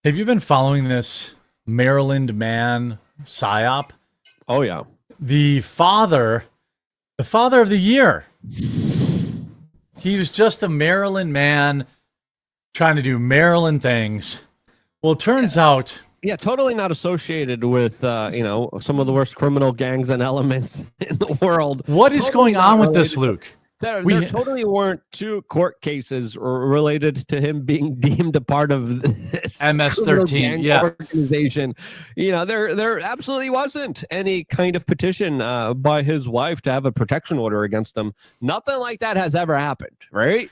Have you been following this Maryland man, Psyop? Oh yeah. The father of the year. He was just a Maryland man trying to do Maryland things. Well, it turns out... Yeah, totally not associated with, some of the worst criminal gangs and elements in the world. What is going on with this, Luke? There totally weren't two court cases related to him being deemed a part of this MS-13 organization. There absolutely wasn't any kind of petition by his wife to have a protection order against him. Nothing like that has ever happened, right?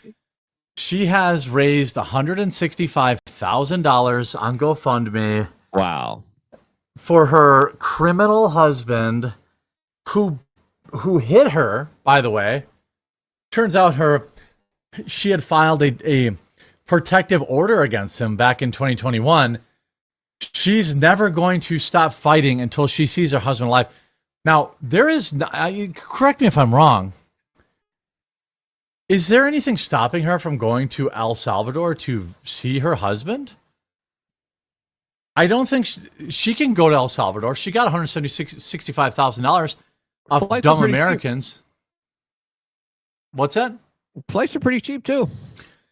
She has raised $165,000 on GoFundMe. Wow. For her criminal husband who hit her, by the way. Turns out she had filed a protective order against him back in 2021. She's never going to stop fighting until she sees her husband alive. Now, correct me if I'm wrong. Is there anything stopping her from going to El Salvador to see her husband? I don't think she can go to El Salvador. She got $165,000 of dumb Americans. Cheap. What's that? Flights are pretty cheap too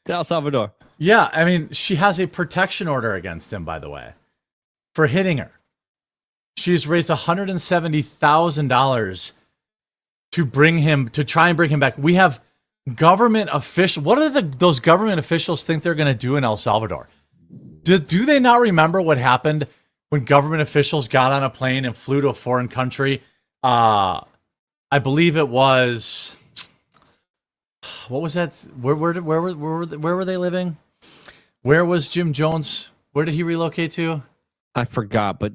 to El Salvador. Yeah, I mean, she has a protection order against him, by the way, for hitting her. She's raised $170,000 to try and bring him back. We have government officials. What do those government officials think they're going to do in El Salvador? Do they not remember what happened when government officials got on a plane and flew to a foreign country? I believe it was... What was that? Where were they living? Where was Jim Jones? Where did he relocate to? I forgot, but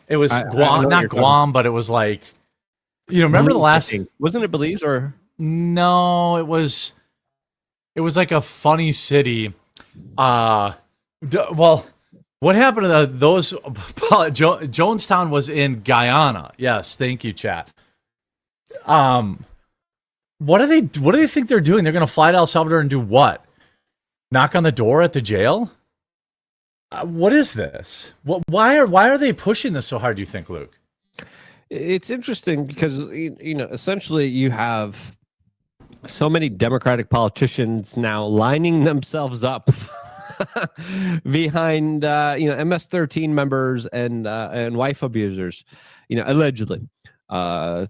it was Guam, not Guam, but it was like, remember the last? Wasn't it Belize or? No, it was like a funny city. Well, what happened to those? Jonestown was in Guyana. Yes, thank you, chat. What do they think they're doing? They're going to fly to El Salvador and do what? Knock on the door at the jail? What is this? Why are they pushing this so hard, do you think, Luke? It's interesting because, essentially you have so many Democratic politicians now lining themselves up behind, MS-13 members and wife abusers, allegedly.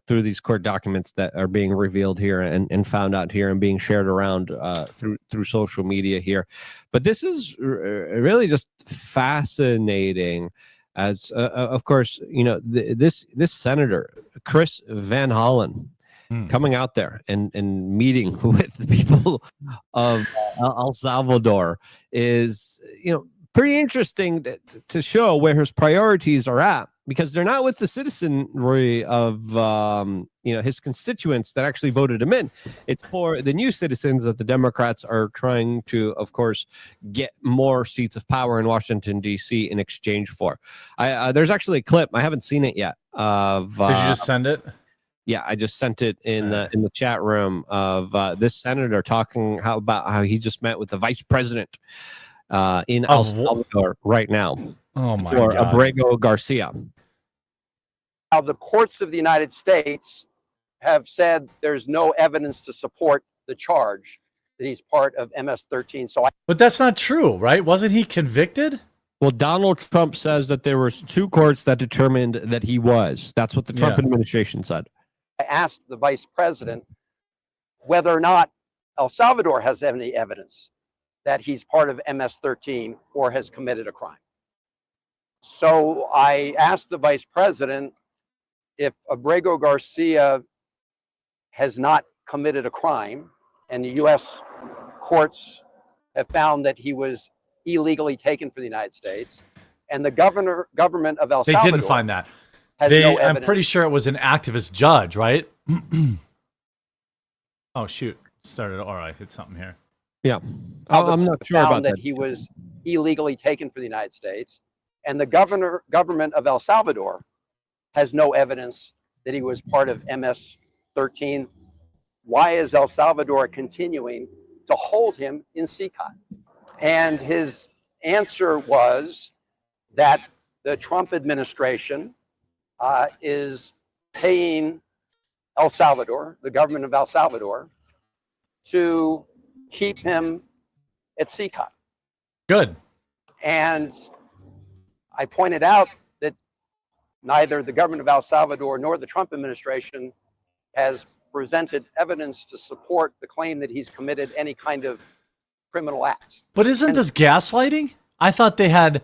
Through these court documents that are being revealed here and found out here and being shared around through social media here. But this is really just fascinating as, of course, this Senator, Chris Van Hollen, coming out there and meeting with the people of El Salvador is, pretty interesting to show where his priorities are at. Because they're not with the citizenry of his constituents that actually voted him in. It's for the new citizens that the Democrats are trying to, of course, get more seats of power in Washington, D.C. in exchange for. There's actually a clip. I haven't seen it yet. Did you just send it? Yeah, I just sent it in the chat room of this senator talking about how he just met with the vice president in El Salvador right now. Oh my God. For Abrego Garcia. How the courts of the United States have said there's no evidence to support the charge that he's part of MS-13. But that's not true, right? Wasn't he convicted? Well, Donald Trump says that there were two courts that determined that he was. That's what the Trump administration said. I asked the vice president whether or not El Salvador has any evidence that he's part of MS-13 or has committed a crime. So I asked the vice president if Abrego Garcia has not committed a crime and the U.S. courts have found that he was illegally taken for the United States, and the government of El Salvador... They didn't find that. I'm pretty sure it was an activist judge, right? Oh, shoot. Started. All right, hit something here. Yeah. I'm not sure about that. He was illegally taken for the United States, and the government of El Salvador has no evidence that he was part of MS-13. Why is El Salvador continuing to hold him in CCOT? And his answer was that the Trump administration is paying El Salvador, the government of El Salvador, to keep him at CCOT. Good. And I pointed out that neither the government of El Salvador nor the Trump administration has presented evidence to support the claim that he's committed any kind of criminal acts. But isn't this gaslighting? I thought they had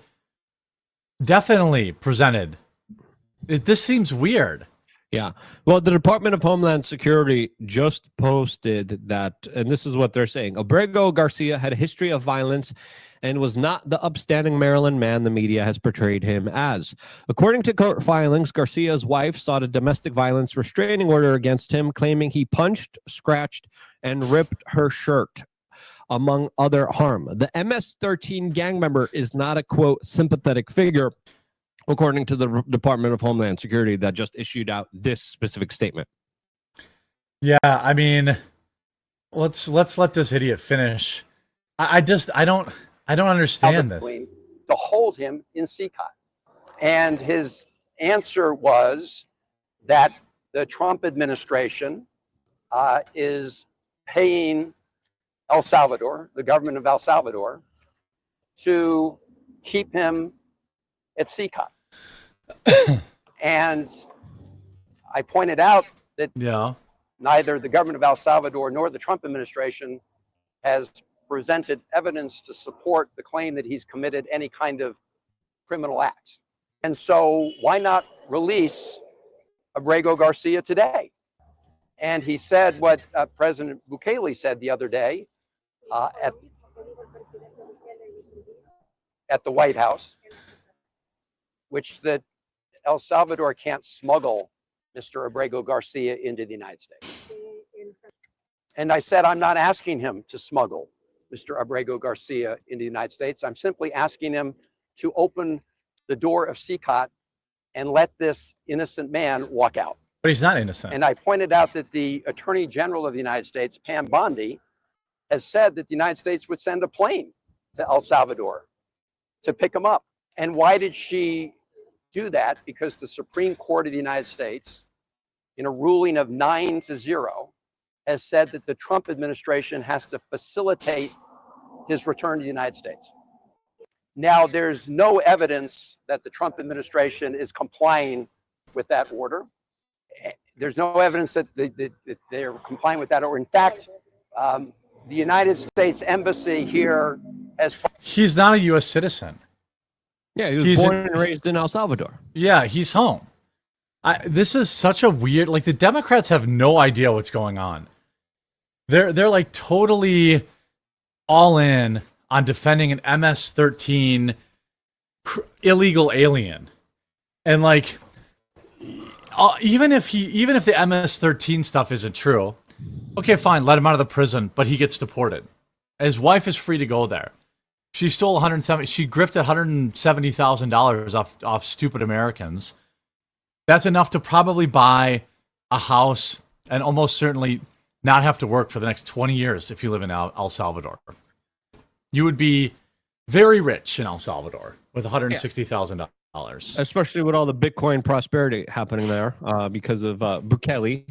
definitely presented. This seems weird. Yeah. Well, the Department of Homeland Security just posted that, and this is what they're saying. Abrego Garcia had a history of violence and was not the upstanding Maryland man the media has portrayed him as. According to court filings, Garcia's wife sought a domestic violence restraining order against him, claiming he punched, scratched, and ripped her shirt, among other harm. The MS-13 gang member is not a, quote, sympathetic figure, according to the Department of Homeland Security that just issued out this specific statement. Yeah, I mean, let's let this idiot finish. I don't understand this. To hold him in CCOT. And his answer was that the Trump administration is paying El Salvador, the government of El Salvador, to keep him at CCOT. And I pointed out that neither the government of El Salvador nor the Trump administration has presented evidence to support the claim that he's committed any kind of criminal acts. And so why not release Abrego Garcia today? And he said what President Bukele said the other day at the White House, which that El Salvador can't smuggle Mr. Abrego Garcia into the United States. And I said, I'm not asking him to smuggle Mr. Abrego Garcia into the United States. I'm simply asking him to open the door of CCOT and let this innocent man walk out. But he's not innocent. And I pointed out that the Attorney General of the United States, Pam Bondi, has said that the United States would send a plane to El Salvador to pick him up. And why did she do that? Because the Supreme Court of the United States, in a ruling of 9-0, has said that the Trump administration has to facilitate his return to the United States. Now, there's no evidence that the Trump administration is complying with that order. There's no evidence that they're complying with that order. In fact, the United States Embassy here has... He's not a U.S. citizen. Yeah, he was born and raised in El Salvador. Yeah, he's home. This is such a weird... Like, the Democrats have no idea what's going on. They're like totally all in on defending an MS-13 illegal alien. And like, even if the MS-13 stuff isn't true, okay, fine, let him out of the prison, but he gets deported. His wife is free to go there. She stole she grifted $170,000 off stupid Americans. That's enough to probably buy a house and almost certainly not have to work for the next 20 years if you live in El Salvador. You would be very rich in El Salvador with $160,000. Especially with all the Bitcoin prosperity happening there because of Bukele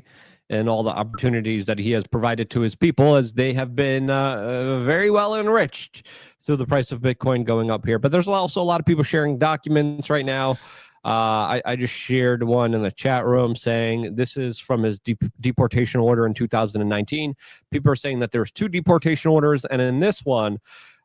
and all the opportunities that he has provided to his people, as they have been very well enriched through the price of Bitcoin going up here. But there's also a lot of people sharing documents right now. I just shared one in the chat room saying this is from his deportation order in 2019. People are saying that there's 2 deportation orders, and in this one,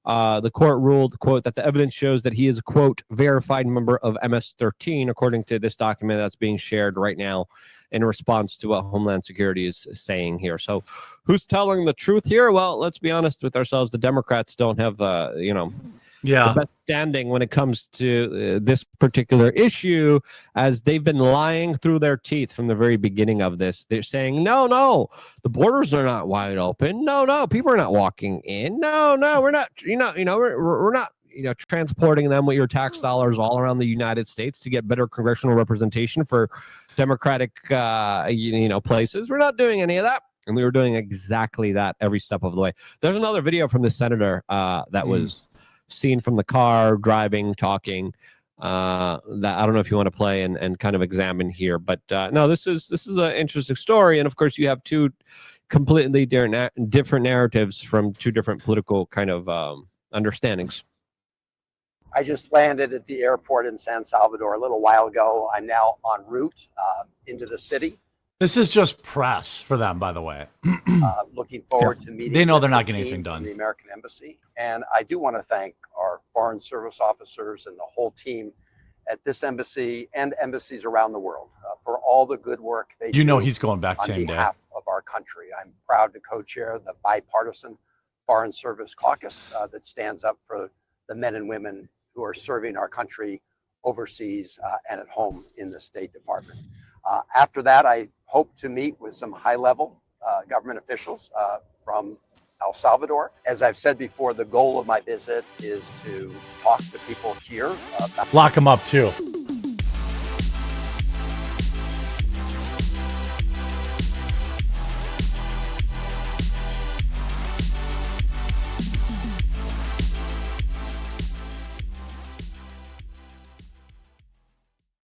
the court ruled, quote, that the evidence shows that he is a, quote, verified member of MS-13, according to this document that's being shared right now in response to what Homeland Security is saying here. So who's telling the truth here? Well, let's be honest with ourselves. The Democrats don't have, the best standing when it comes to this particular issue, as they've been lying through their teeth from the very beginning of this. They're saying, no, the borders are not wide open. No, people are not walking in. No, we're not, we're not, transporting them with your tax dollars all around the United States to get better congressional representation for Democratic, places. We're not doing any of that. And we were doing exactly that every step of the way. There's another video from the senator that was seen from the car, driving, talking. That I don't know if you want to play and kind of examine here, but no, this is an interesting story, and of course you have two completely different narratives from two different political kind of understandings. I just landed at the airport in San Salvador a little while ago. I'm now en route into the city. This is just press for them, by the way. Looking forward to meeting. They know with they're not the getting team anything done. from the American Embassy, and I do want to thank our Foreign Service officers and the whole team at this embassy and embassies around the world for all the good work they do. You know he's going back on same day. behalf of our country. I'm proud to co-chair the bipartisan Foreign Service Caucus that stands up for the men and women who are serving our country overseas and at home in the State Department. After that, I hope to meet with some high-level government officials from El Salvador. As I've said before, the goal of my visit is to talk to people here. Lock him up too.